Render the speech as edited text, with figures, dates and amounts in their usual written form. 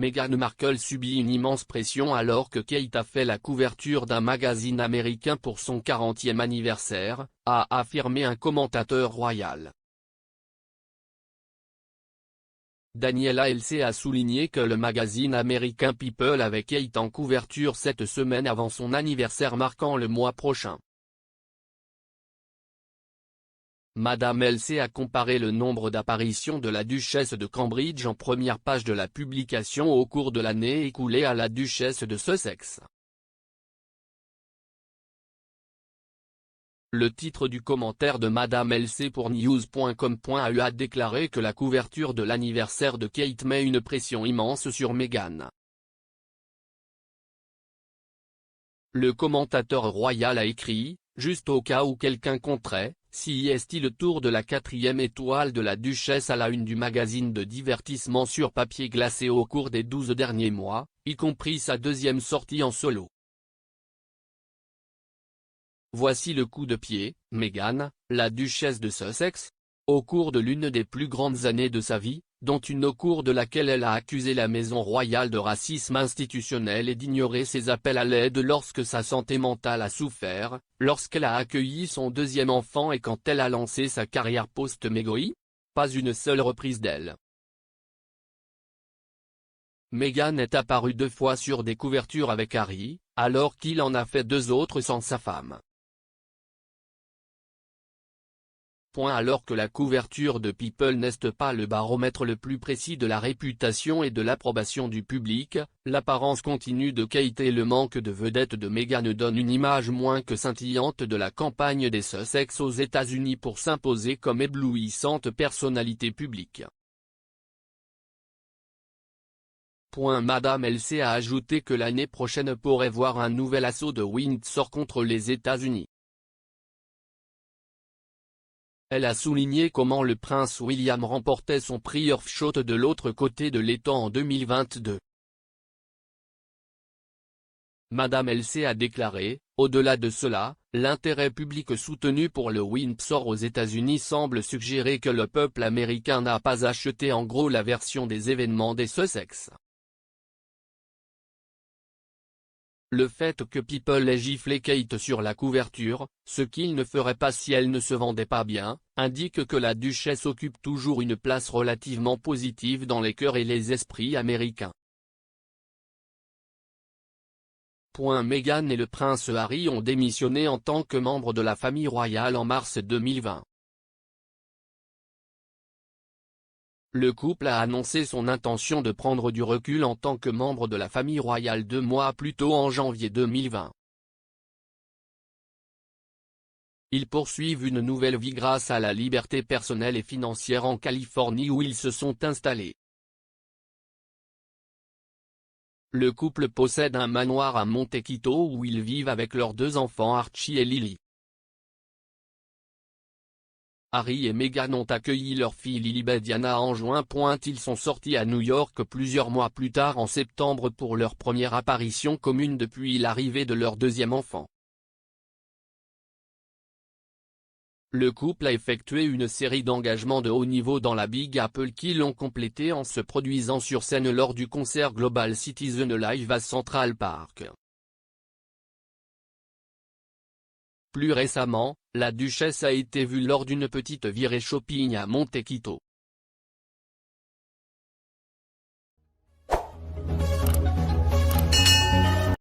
Meghan Markle subit une immense pression alors que Kate a fait la couverture d'un magazine américain pour son 40e anniversaire, a affirmé un commentateur royal. Daniela LC a souligné que le magazine américain People avait Kate en couverture cette semaine avant son anniversaire marquant le mois prochain. Madame LC a comparé le nombre d'apparitions de la duchesse de Cambridge en première page de la publication au cours de l'année écoulée à la duchesse de Sussex. Le titre du commentaire de Madame LC pour news.com.au a déclaré que la couverture de l'anniversaire de Kate met une pression immense sur Meghan. Le commentateur royal a écrit, juste au cas où quelqu'un compterait, si est-il le tour de la 4e étoile de la duchesse à la une du magazine de divertissement sur papier glacé au cours des 12 derniers mois, y compris sa deuxième sortie en solo. Voici le coup de pied, Meghan, la duchesse de Sussex. Au cours de l'une des plus grandes années de sa vie, dont une au cours de laquelle elle a accusé la maison royale de racisme institutionnel et d'ignorer ses appels à l'aide lorsque sa santé mentale a souffert, lorsqu'elle a accueilli son deuxième enfant et quand elle a lancé sa carrière post-Meghan. Pas une seule reprise d'elle. Meghan est apparue 2 fois sur des couvertures avec Harry, alors qu'il en a fait 2 autres sans sa femme. Alors que la couverture de People n'est pas le baromètre le plus précis de la réputation et de l'approbation du public, l'apparence continue de Kate et le manque de vedette de Meghan donne une image moins que scintillante de la campagne des Sussex aux États-Unis pour s'imposer comme éblouissante personnalité publique. Madame LC a ajouté que l'année prochaine pourrait voir un nouvel assaut de Windsor contre les États-Unis. Elle a souligné comment le prince William remportait son prix Earthshot de l'autre côté de l'étang en 2022. Madame LC a déclaré, au-delà de cela, l'intérêt public soutenu pour le Windsor aux États-Unis semble suggérer que le peuple américain n'a pas acheté en gros la version des événements des Sussex. Le fait que People ait giflé Kate sur la couverture, ce qu'il ne ferait pas si elle ne se vendait pas bien, indique que la duchesse occupe toujours une place relativement positive dans les cœurs et les esprits américains. Meghan et le prince Harry ont démissionné en tant que membres de la famille royale en mars 2020. Le couple a annoncé son intention de prendre du recul en tant que membre de la famille royale 2 mois plus tôt en janvier 2020. Ils poursuivent une nouvelle vie grâce à la liberté personnelle et financière en Californie où ils se sont installés. Le couple possède un manoir à Montecito où ils vivent avec leurs 2 enfants Archie et Lily. Harry et Meghan ont accueilli leur fille Lilibet Diana en juin. Ils sont sortis à New York plusieurs mois plus tard en septembre pour leur première apparition commune depuis l'arrivée de leur deuxième enfant. Le couple a effectué une série d'engagements de haut niveau dans la Big Apple qui l'ont complété en se produisant sur scène lors du concert Global Citizen Live à Central Park. Plus récemment, la duchesse a été vue lors d'une petite virée shopping à Montecito.